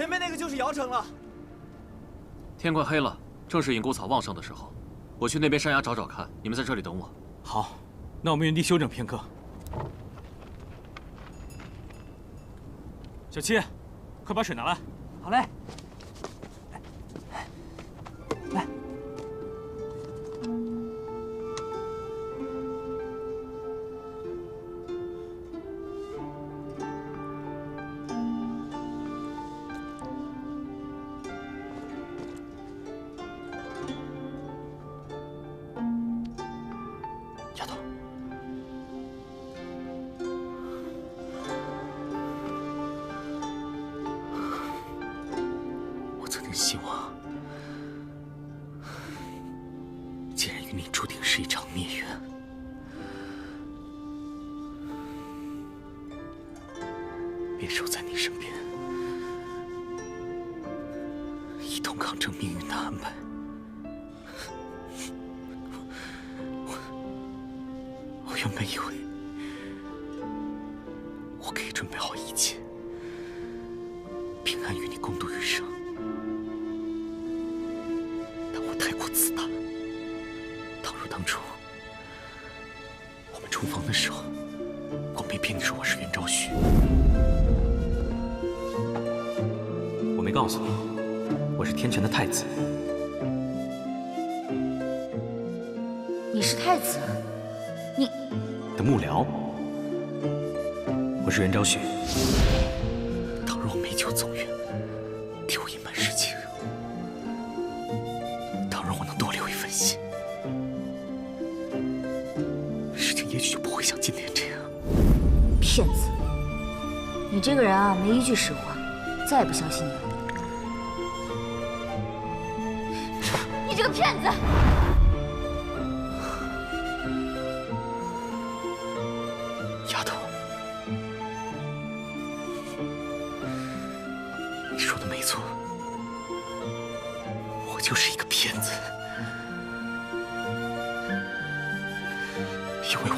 前面那个就是瑶城了。天快黑了，正是隐骨草旺盛的时候。我去那边山崖找找看，你们在这里等我。好，那我们原地休整片刻。小七，快把水拿来。好嘞。来。 希望，既然与你注定是一场孽缘，便守在你身边，一同抗争命运的安排。我原本以为我可以准备好一切，平安与你共度余生。 太过自大。倘若当初我们重逢的时候，我没骗你说我是袁昭旭，我没告诉你我是天权的太子。你是太子？你的幕僚？我是袁昭旭。倘若我美酒走远，替我隐瞒实情。 多留一份心，事情也许就不会像今天这样。骗子！你这个人啊，没一句实话，再也不相信你了。你这个骗子！丫头，你说的没错，我就是一个骗子。 因为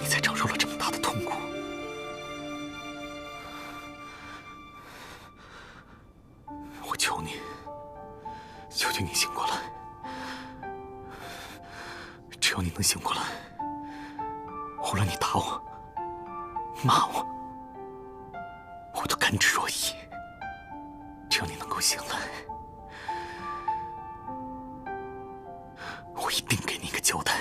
你才承受了这么大的痛苦。我求你，求求你醒过来！只要你能醒过来，无论你打我、骂我，我都甘之若饴。只要你能够醒来，我一定给你一个交代。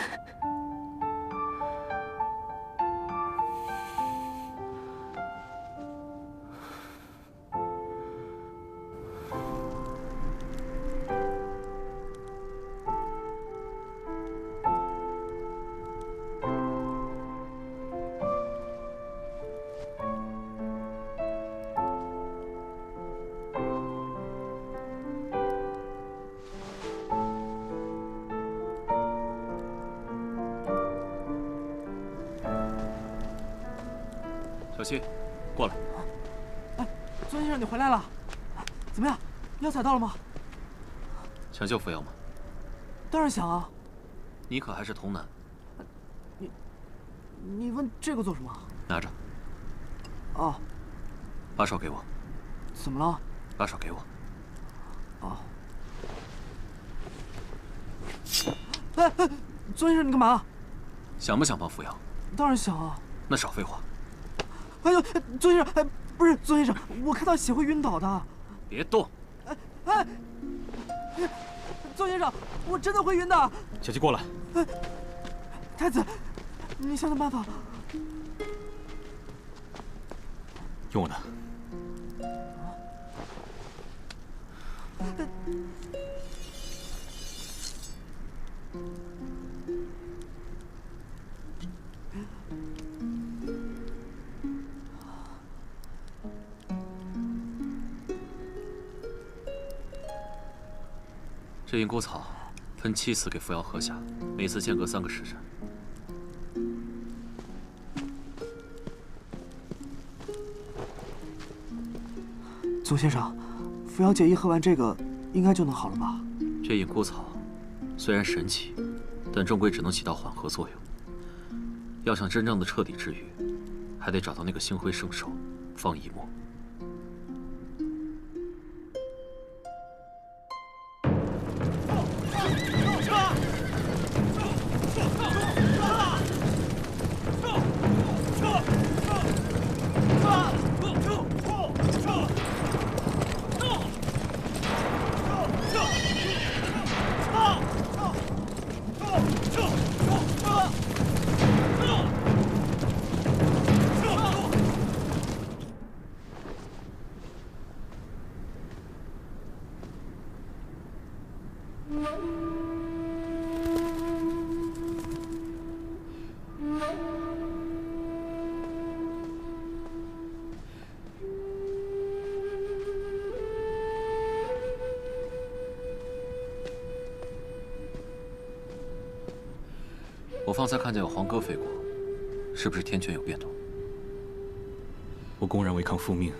小七，过来。哎，尊先生，你回来了，怎么样？药采到了吗？想救扶摇吗？当然想啊。你可还是童男。你问这个做什么？拿着。哦。把手给我。怎么了？把手给我。哦。哎，尊先生，你干嘛？想不想帮扶摇？当然想啊。那少废话。 哎呦，尊先生，哎，不是尊先生，我看到血会晕倒的。别动！哎，尊先生，我真的会晕的。小七，过来。太子，你想想办法。用我的。这隐骨草分7次给扶摇喝下，每次间隔3个时辰。宗先生，扶摇姐一喝完这个，应该就能好了吧？这隐骨草虽然神奇，但终归只能起到缓和作用。要想真正的彻底治愈，还得找到那个星辉圣手方一墨。我方才看见有黄鸽飞过，是不是天权有变动？我公然违抗父命，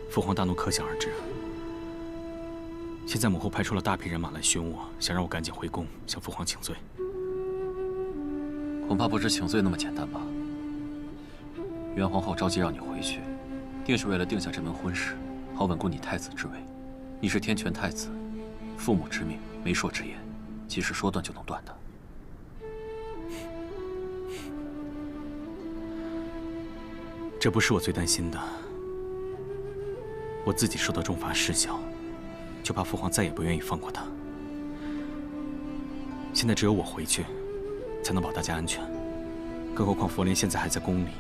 父皇大怒，可想而知。现在母后派出了大批人马来寻我，想让我赶紧回宫向父皇请罪。恐怕不止请罪那么简单吧？元皇后召集让你回去，定是为了定下这门婚事，好稳固你太子之位。你是天权太子，父母之命，媒妁之言，岂是说断就能断的？这不是我最担心的，我自己受到重罚事小，就怕父皇再也不愿意放过他。现在只有我回去，才能保大家安全。更何况佛莲现在还在宫里，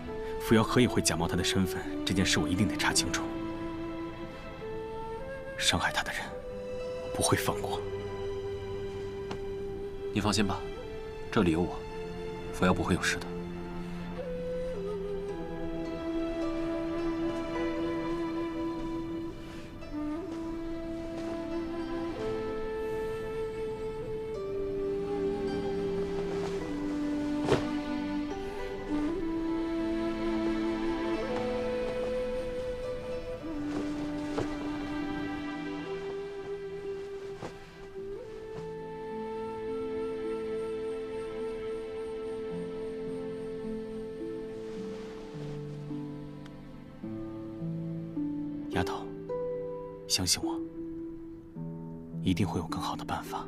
扶摇何以会假冒他的身份？这件事我一定得查清楚。伤害他的人，我不会放过。你放心吧，这里有我，扶摇不会有事的。丫头，相信我，一定会有更好的办法。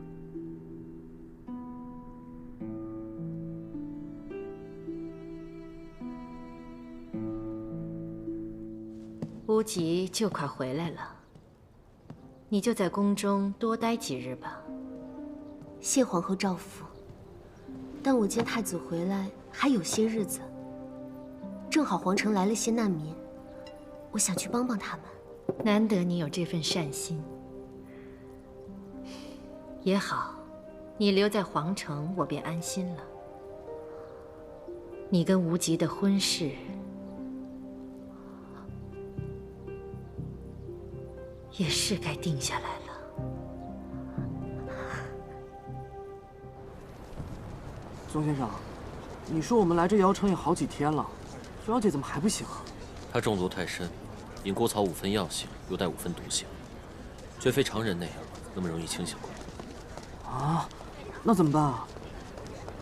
乌吉就快回来了，你就在宫中多待几日吧。谢皇后诏咐，但我见太子回来还有些日子，正好皇城来了些难民，我想去帮帮他们。难得你有这份善心，也好，你留在皇城，我便安心了。你跟无极的婚事，也是该定下来了。宗先生，你说我们来这瑶城也好几天了，扶摇姐怎么还不醒啊？她中毒太深，饮过草5分药性，又带5分毒性，绝非常人那样那么容易清醒过来。啊，那怎么办啊？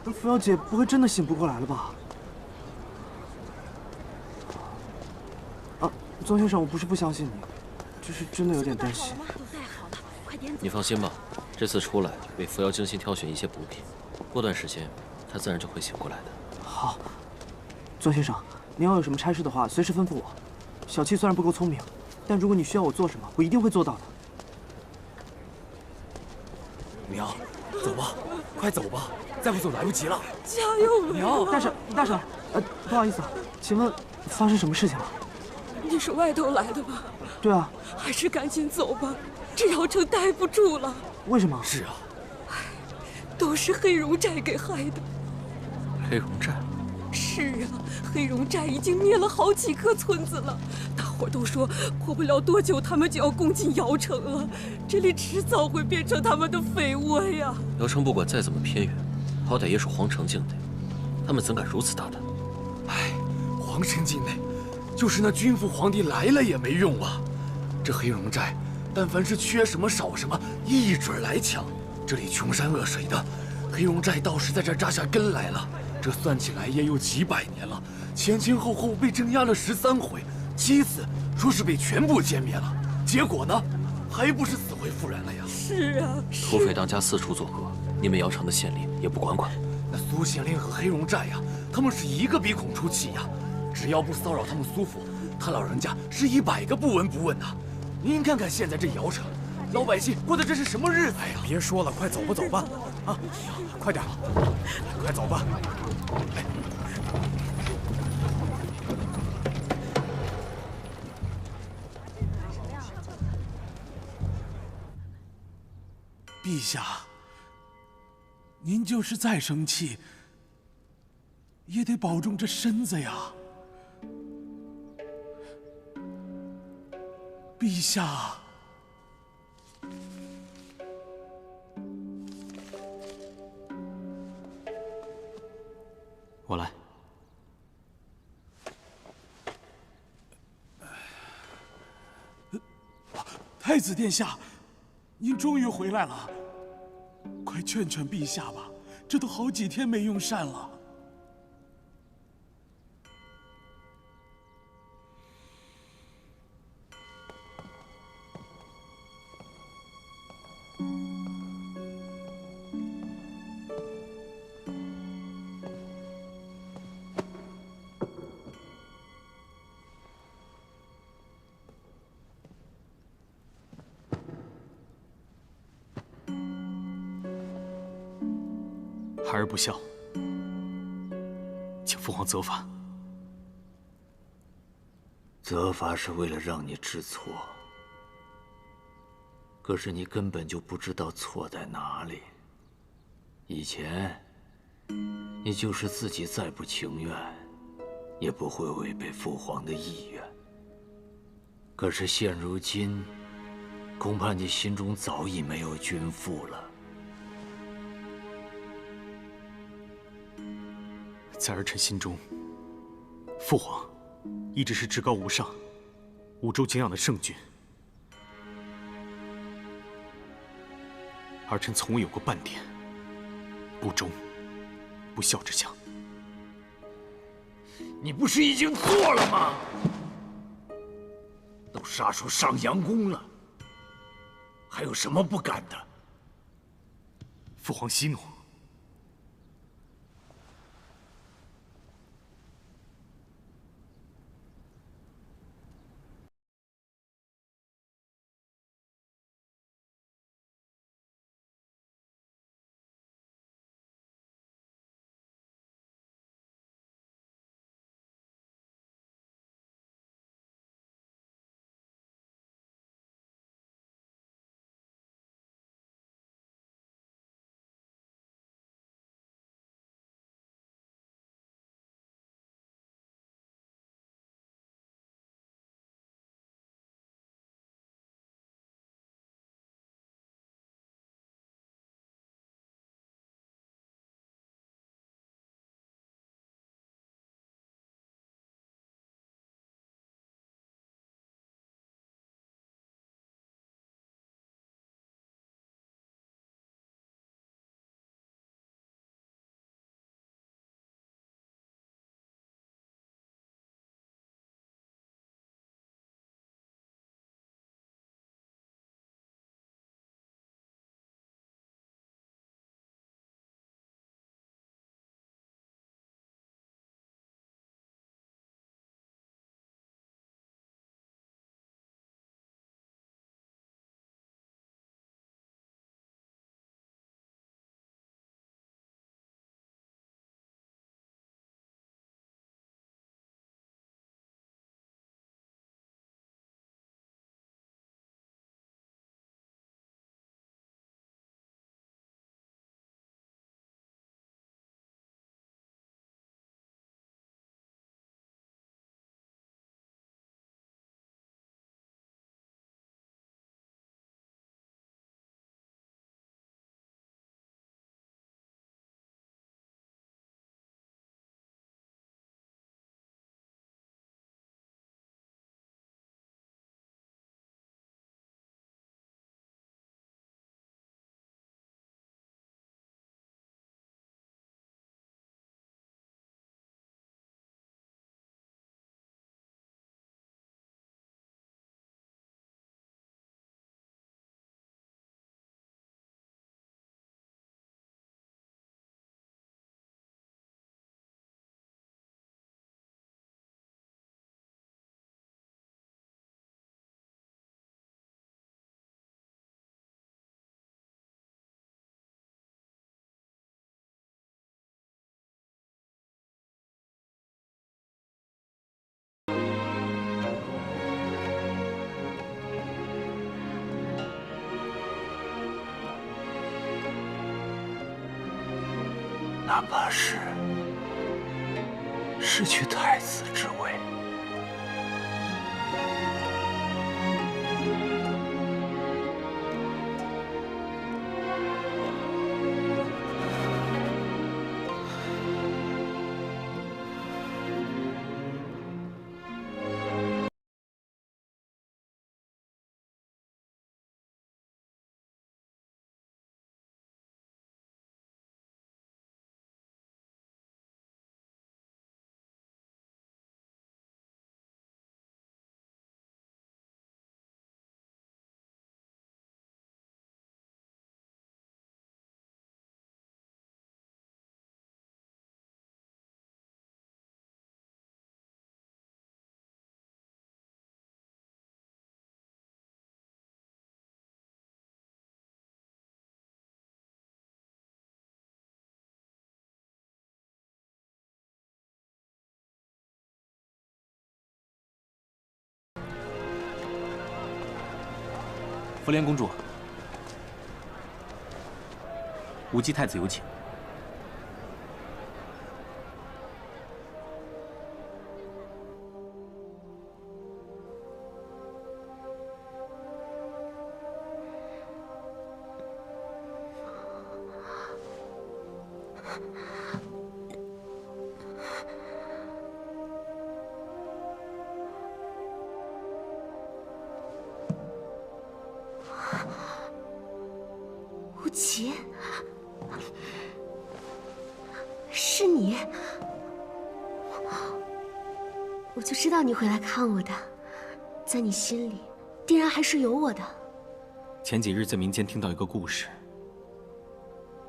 那扶摇姐不会真的醒不过来了吧？啊，宗先生，我不是不相信你，只是真的有点担心。你放心吧，这次出来为扶摇精心挑选一些补品，过段时间她自然就会醒过来的。好，宗先生，您要有什么差事的话，随时吩咐我。小七虽然不够聪明，但如果你需要我做什么，我一定会做到的。娘，走吧，快走吧，再不走来不及了。加油！娘，大婶，不好意思，请问发生什么事情了？你是外头来的吧？对啊。还是赶紧走吧，这瑶城待不住了。为什么？是啊，都是黑荣寨给害的。黑荣寨？是啊，黑荣寨已经灭了好几个村子了，大伙都说过不了多久他们就要攻进瑶城了，这里迟早会变成他们的肥窝呀。瑶城不管再怎么偏远，好歹也属皇城境内，他们怎敢如此大胆？哎，皇城境内，就是那君父皇帝来了也没用啊！这黑荣寨，但凡是缺什么少什么，一准来抢。这里穷山恶水的，黑荣寨倒是在这扎下根来了。这算起来也有几百年了，前前后后被镇压了13回，7次说是被全部歼灭了，结果呢，还不是死灰复燃了呀？是啊，土匪当家四处作恶，你们瑶城的县令也不管管？那苏县令和黑荣寨呀，他们是一个鼻孔出气呀，只要不骚扰他们苏府，他老人家是100个不闻不问呐。您看看现在这瑶城，老百姓过的这是什么日子呀？别说了，快走吧，走吧，啊，快点，快走吧。哎，陛下，您就是再生气，也得保重这身子呀。陛下，我来。太子殿下，您终于回来了，快劝劝陛下吧，这都好几天没用膳了。孩儿不孝，请父皇责罚。责罚是为了让你知错，可是你根本就不知道错在哪里。以前，你就是自己再不情愿，也不会违背父皇的意愿。可是现如今，恐怕你心中早已没有君父了。在儿臣心中，父皇一直是至高无上、五洲敬仰的圣君。儿臣从未有过半点不忠、不孝之想。你不是已经做了吗？都杀出上阳宫了，还有什么不敢的？父皇息怒。哪怕是失去太子之位。福莲公主，无忌太子有请。无极，是你，我就知道你会来看我的，在你心里，定然还是有我的。前几日在民间听到一个故事，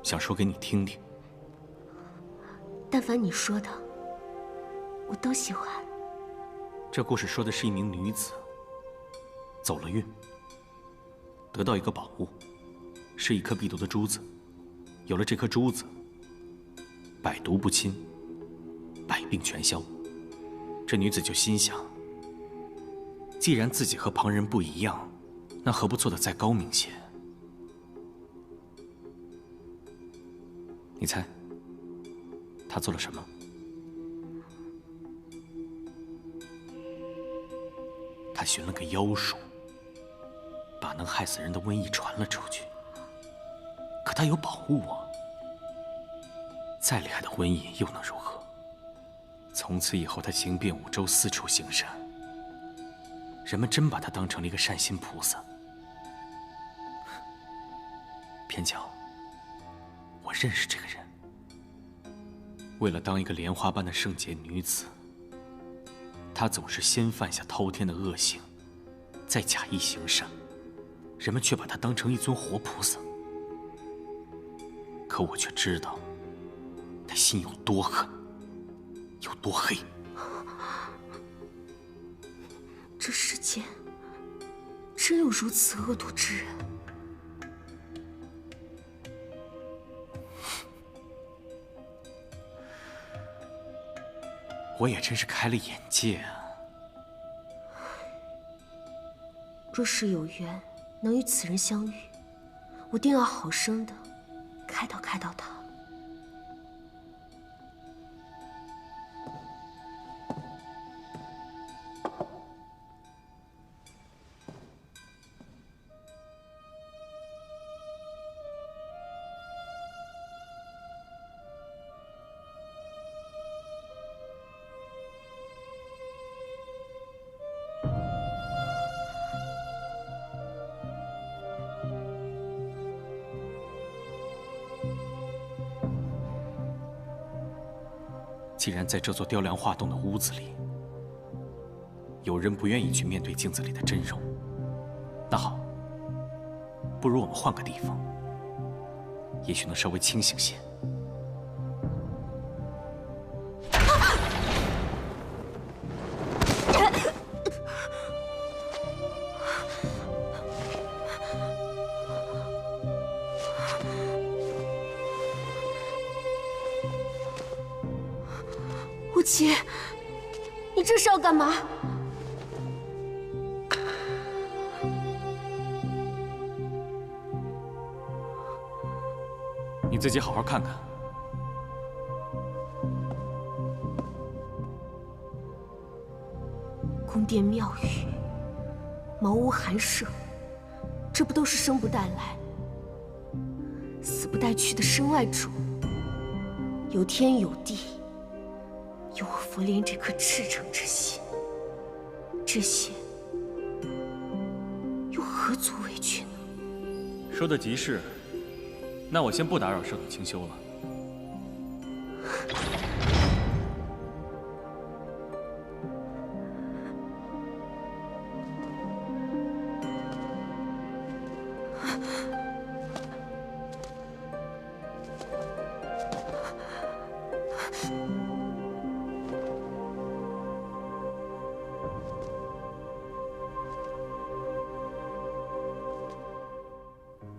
想说给你听听。但凡你说的，我都喜欢。这故事说的是一名女子走了运，得到一个宝物，是一颗必毒的珠子。有了这颗珠子，百毒不侵，百病全消。这女子就心想，既然自己和旁人不一样，那何不做得再高明些？你猜，她做了什么？她寻了个妖术，把能害死人的瘟疫传了出去。可她有宝物啊，再厉害的瘟疫又能如何？从此以后，她行遍五洲，四处行善。人们真把她当成了一个善心菩萨。偏巧，我认识这个人。为了当一个莲花般的圣洁女子，她总是先犯下滔天的恶行，再假意行善，人们却把她当成一尊活菩萨。可我却知道，她心有多狠，有多黑。这世间真有如此恶毒之人。我也真是开了眼界啊！若是有缘能与此人相遇，我定要好生的开导开导他。既然在这座雕梁画栋的屋子里，有人不愿意去面对镜子里的真容，那好，不如我们换个地方，也许能稍微清醒些。无极，你这是要干嘛？你自己好好看看，殿庙宇、茅屋寒舍，这不都是生不带来、死不带去的身外之物？有天有地，有我佛莲这颗赤诚之心，这些又何足为惧呢？说的极是，那我先不打扰圣女清修了。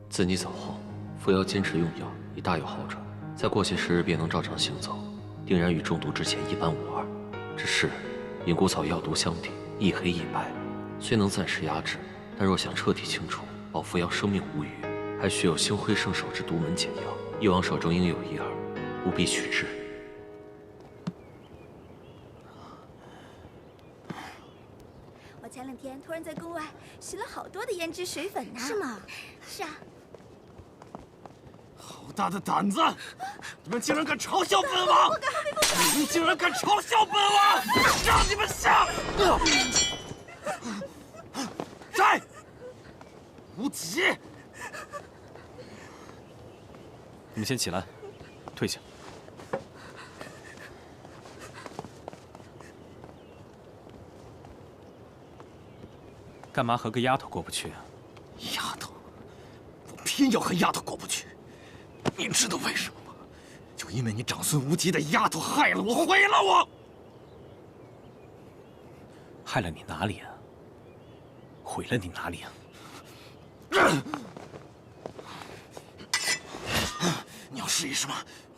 自你走后，服药坚持用药已大有好转，再过些时日便能照常行走，定然与中毒之前一般无二。只是隐骨草药毒相抵，一黑一白，虽能暂时压制，但若想彻底清除，保服药生命无虞，还需有星辉圣手之独门解药，翼王手中应有一二，务必取之。我前2天突然在宫外拾了好多的胭脂水粉呢。是吗？是啊。好大的胆子！你们竟然敢嘲笑本王！你们竟然敢嘲笑本王！让你们下！在！无极！你们先起来，退下。干嘛和个丫头过不去啊？丫头，我偏要和丫头过不去。你知道为什么吗？就因为你长孙无极的丫头害了我，毁了我。害了你哪里啊？毁了你哪里啊？你要试一试吗？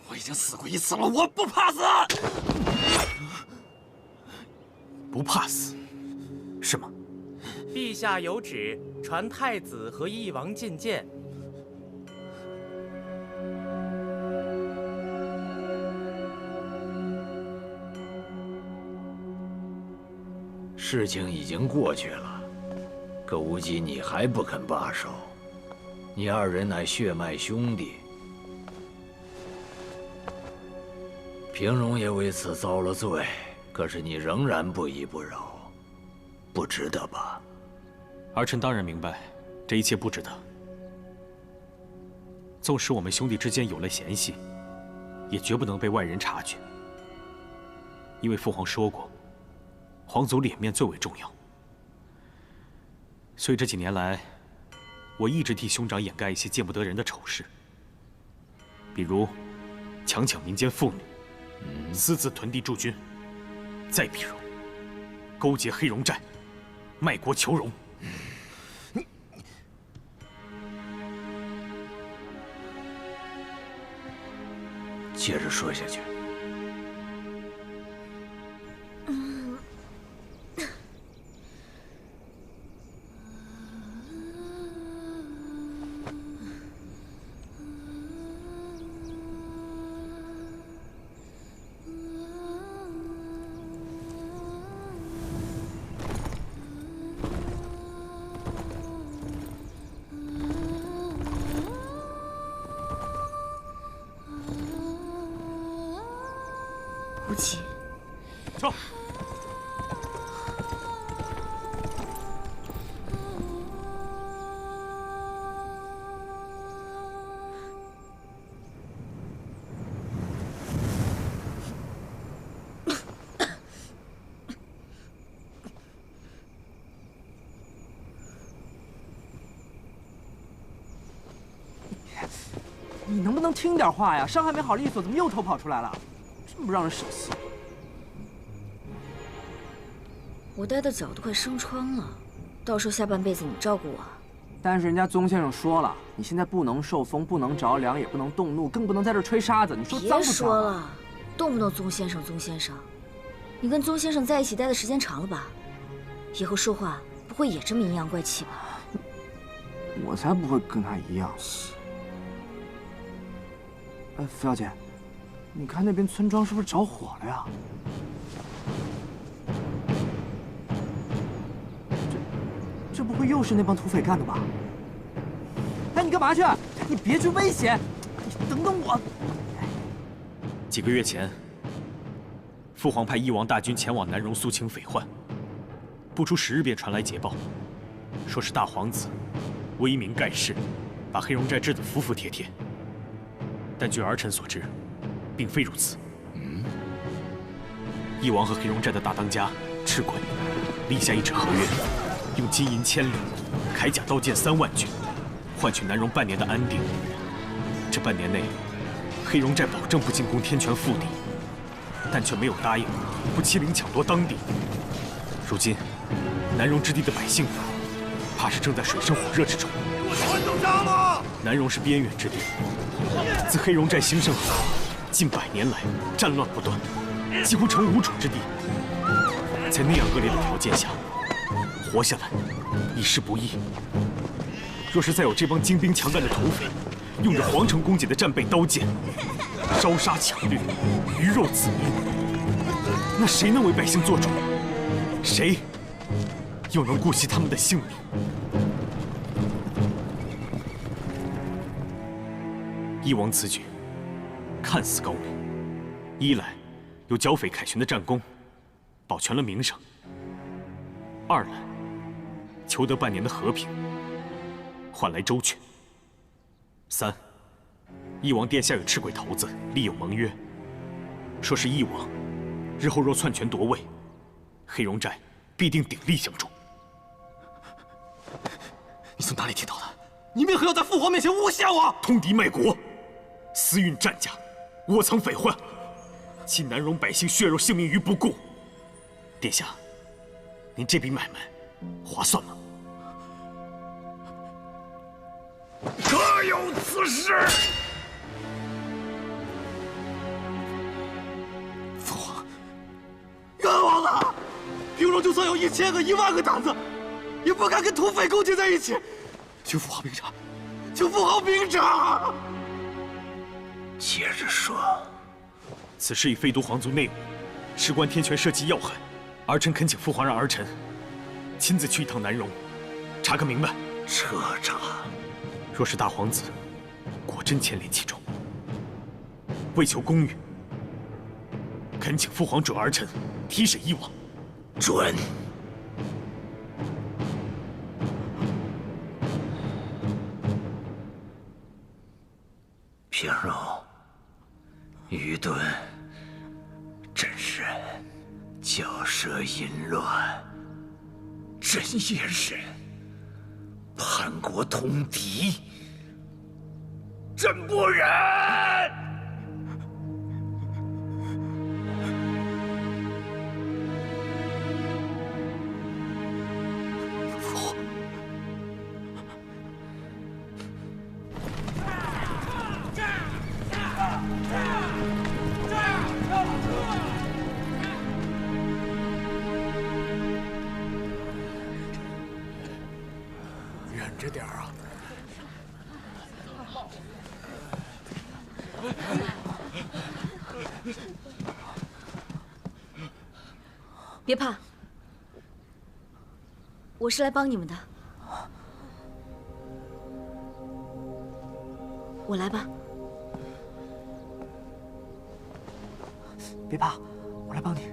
我已经死过1次了，我不怕死。不怕死，是吗？陛下有旨，传太子和翼王觐见。事情已经过去了，可无极你还不肯罢手。你2人乃血脉兄弟，平荣也为此遭了罪，可是你仍然不依不饶，不值得吧？儿臣当然明白，这一切不值得。纵使我们兄弟之间有了嫌隙，也绝不能被外人察觉。因为父皇说过，皇族脸面最为重要。所以这几年来，我一直替兄长掩盖一些见不得人的丑事，比如强抢民间妇女，私自囤地驻军，再比如勾结黑戎寨，卖国求荣。接着说下去。无极，撤！你能不能听点话呀？伤还没好利索，怎么又偷跑出来了？真不让人省心。我待的脚都快生疮了，到时候下半辈子你照顾我。但是人家宗先生说了，你现在不能受风，不能着凉，也不能动怒，更不能在这吹沙子。你说脏不脏？别说了，动不动宗先生，宗先生。你跟宗先生在一起待的时间长了吧？以后说话不会也这么阴阳怪气吧？我才不会跟他一样。哎，傅小姐，你看那边村庄是不是着火了呀？这不会又是那帮土匪干的吧？哎，你干嘛去？你别去危险！你等等我。几个月前，父皇派翼王大军前往南戎肃清匪患，不出10日便传来捷报，说是大皇子威名盖世，把黑龙寨治得服服帖帖。但据儿臣所知，并非如此。翼王和黑龙寨的大当家赤鬼立下一纸合约，用金银1000两、铠甲刀剑3万具，换取南戎半年的安定。这半年内，黑龙寨保证不进攻天泉腹地，但却没有答应不欺凌抢夺当地。如今，南戎之地的百姓，怕是正在水深火热之中。给我团都杀了！南戎是边远之地，自黑龙寨兴盛后，近100年来战乱不断，几乎成无主之地。在那样恶劣的条件下，活下来已是不易。若是再有这帮精兵强干的土匪，用着皇城供给的战备刀剑，烧杀抢掠，鱼肉子民，那谁能为百姓做主？谁又能顾惜他们的性命？翼王此举看似高明，一来有剿匪凯旋的战功，保全了名声；二来求得半年的和平，换来周全；三，翼王殿下与赤鬼头子立有盟约，说是翼王日后若篡权夺位，黑龙寨必定鼎力相助。你从哪里听到的？你为何要在父皇面前诬陷我？通敌卖国，私运战甲，窝藏匪患，弃南戎百姓血肉性命于不顾。殿下，您这笔买卖划算吗？可有此事？父皇，冤枉了！平荣就算有1000个、1万个胆子，也不敢跟土匪勾结在一起。求父皇明察，求父皇明察！接着说。此事已废毒皇族内务，事关天权社稷要害，儿臣恳请父皇让儿臣亲自去一趟南戎，查个明白。彻查。若是大皇子果真牵连其中，为求公允，恳请父皇准儿臣提审翼王。准。平荣、愚钝、真人、骄奢淫乱、真野人，叛国通敌，朕不忍。忍着点啊！别怕，我是来帮你们的。我来吧。别怕，我来帮你，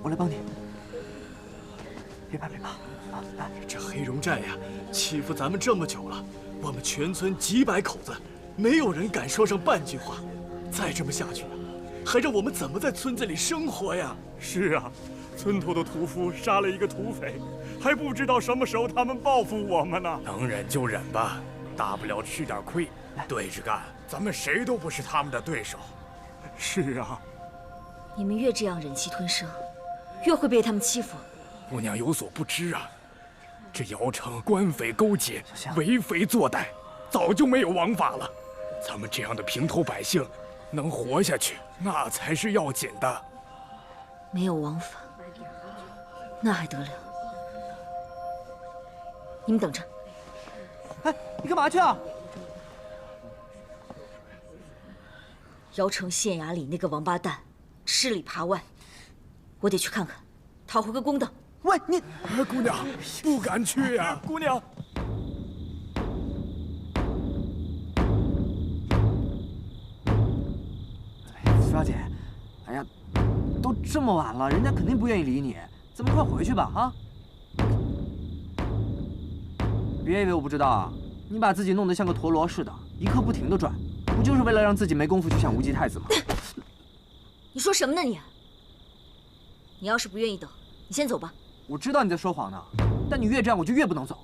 我来帮你。别怕，别怕。这黑龙寨呀，欺负咱们这么久了，我们全村几百口子，没有人敢说上半句话。再这么下去，还让我们怎么在村子里生活呀？是啊，村头的屠夫杀了一个土匪，还不知道什么时候他们报复我们呢。能忍就忍吧，大不了吃点亏。对着干，咱们谁都不是他们的对手。是啊，你们越这样忍气吞声，越会被他们欺负。姑娘有所不知啊，这姚城官匪勾结，为非作歹，早就没有王法了。咱们这样的平头百姓能活下去，那才是要紧的。没有王法，那还得了？你们等着。哎，你干嘛去啊？姚城县衙里那个王八蛋，吃里扒外，我得去看看，讨回个公道。喂，你，姑娘，不敢去呀，姑娘。苏小姐，哎呀，都这么晚了，人家肯定不愿意理你，咱们快回去吧啊！别以为我不知道啊，你把自己弄得像个陀螺似的，一刻不停地转，不就是为了让自己没工夫去想无极太子吗？你说什么呢你？你要是不愿意等，你先走吧。我知道你在说谎呢，但你越这样我就越不能走，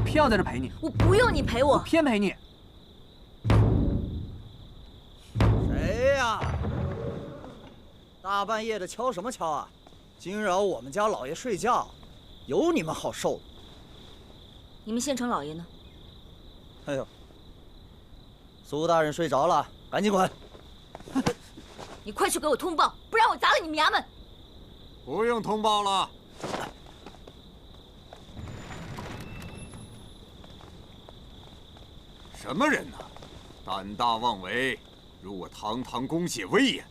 偏要在这陪你。我不用你陪我，我偏陪你。谁呀？大半夜的敲什么敲啊？惊扰我们家老爷睡觉，有你们好受的。你们县城老爷呢？哎呦，苏大人睡着了，赶紧滚！你快去给我通报，不然我砸了你们衙门！不用通报了。什么人呢？胆大妄为，辱我堂堂公谢威严，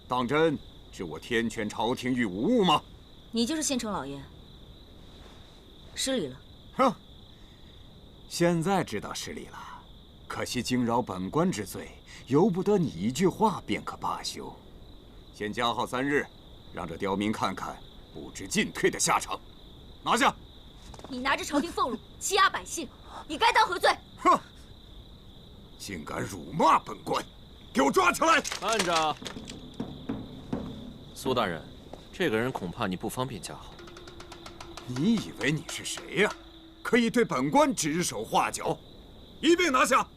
当真是我天权朝廷与无物吗？你就是县城老爷，失礼了。哼，现在知道失礼了。可惜惊扰本官之罪，由不得你一句话便可罢休。先加号3日，让这刁民看看不知进退的下场。拿下！你拿着朝廷俸禄欺压百姓，你该当何罪？哼！竟敢辱骂本官，给我抓起来！慢着，苏大人，这个人恐怕你不方便加号。你以为你是谁呀？可以对本官指手画脚？一并拿下！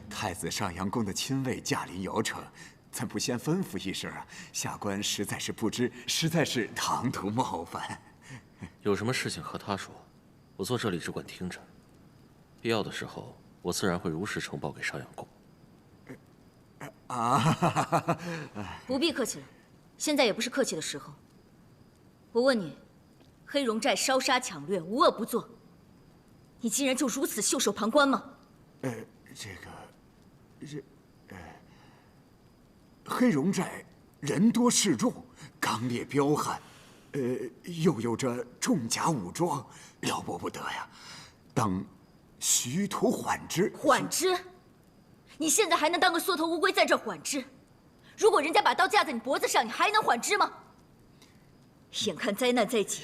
太子上阳宫的亲卫驾临姚城，怎不先吩咐一声啊？下官实在是不知，实在是唐突冒犯。有什么事情和他说，我坐这里只管听着。必要的时候，我自然会如实呈报给上阳宫。啊！不必客气了，现在也不是客气的时候。我问你，黑龙寨烧杀抢掠，无恶不作，你竟然就如此袖手旁观吗？黑龙寨人多势众，刚烈彪悍，又有着重甲武装，了不不得呀！当徐图缓之。缓之？你现在还能当个缩头乌龟在这缓之？如果人家把刀架在你脖子上，你还能缓之吗？眼看灾难在即，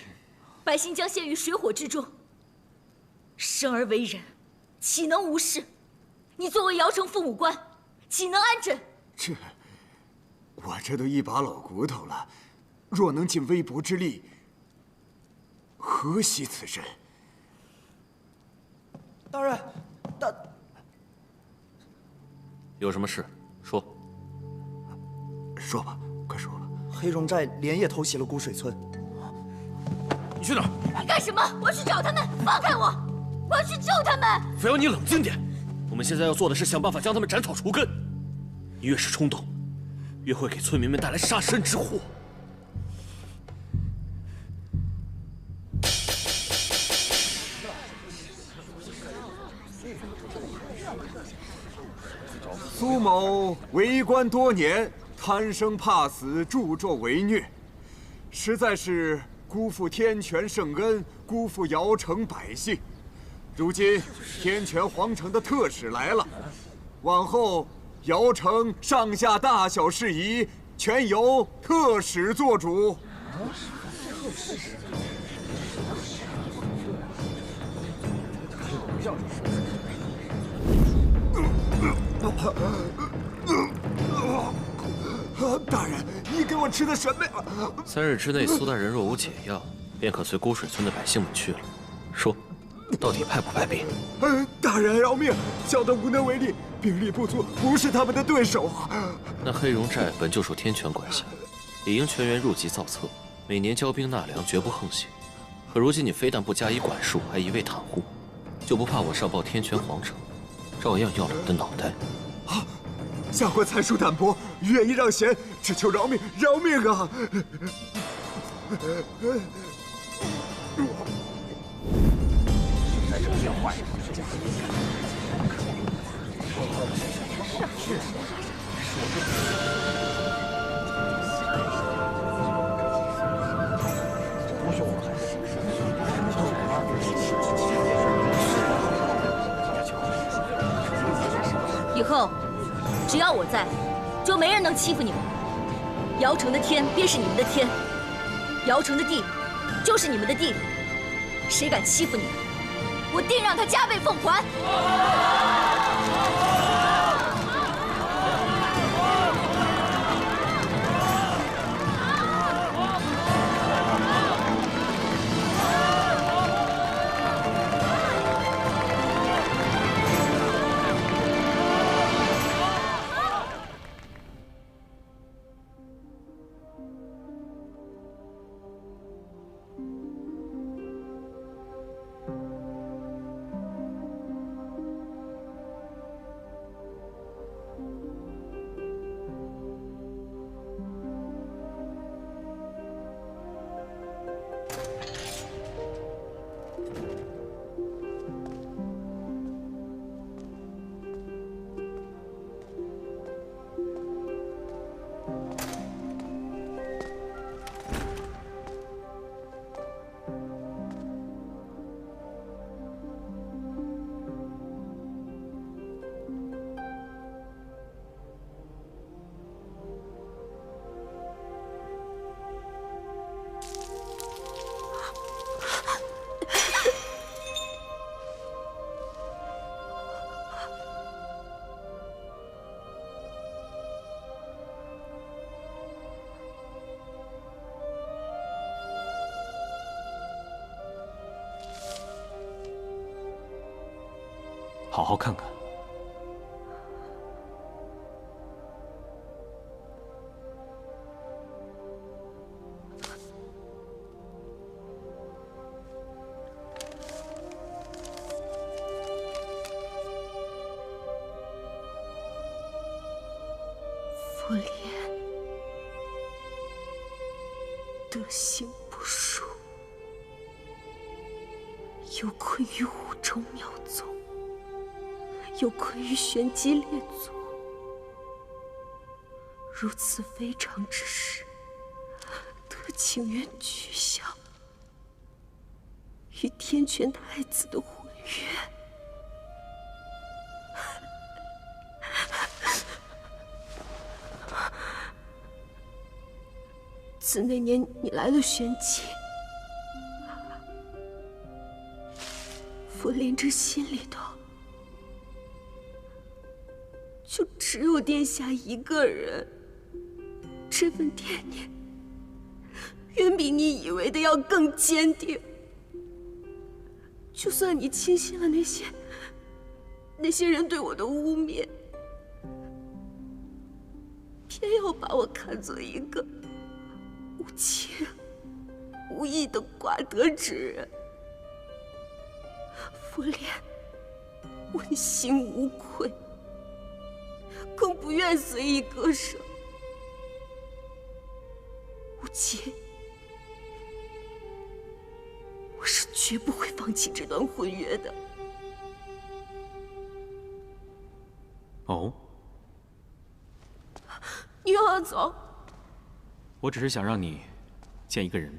百姓将陷于水火之中，生而为人，岂能无事？你作为姚城父母官，岂能安枕？我这都一把老骨头了，若能尽微薄之力，何惜此身？大人，有什么事说。说吧，快说吧。黑龙寨连夜偷袭了孤水村。你去哪儿？你干什么？我要去找他们！放开我！我要去救他们！菲瑶，你冷静点。我们现在要做的是想办法将他们斩草除根。你越是冲动，越会给村民们带来杀身之祸。苏某为官多年，贪生怕死，助纣为虐，实在是辜负天权圣恩，辜负姚城百姓。如今天权皇城的特使来了，往后姚城上下大小事宜全由特使做主。大人，你给我吃的什么呀？3日之内，苏大人若无解药，便可随孤水村的百姓们去了。说，到底派不派兵？大人饶命！小的无能为力，兵力不足，不是他们的对手啊。那黑龙寨本就受天权管辖，理应全员入籍造册，每年交兵纳粮，绝不横行。可如今你非但不加以管束，还一味袒护，就不怕我上报天权皇城，照样要了你的脑袋？啊！下官才疏胆薄，愿意让贤，只求饶命，饶命啊！在这变坏。后，只要我在，就没人能欺负你们。瑶城的天便是你们的天，瑶城的地就是你们的地。谁敢欺负你们，我定让他加倍奉还。好好看看。傅莲，德行不淑，有愧于五州妙宗，有愧于玄机列祖。如此非常之事，特情愿取消与天权太子的婚约。自那年你来了玄机，傅莲这心里头就只有殿下一个人。这份惦念远比你以为的要更坚定。就算你轻信了那些人对我的污蔑，偏要把我看作一个无情无义的寡德之人，傅莲问心无愧，更不愿随意割舍。无忌，我是绝不会放弃这段婚约的。哦，你又要走？我只是想让你见一个人。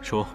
说。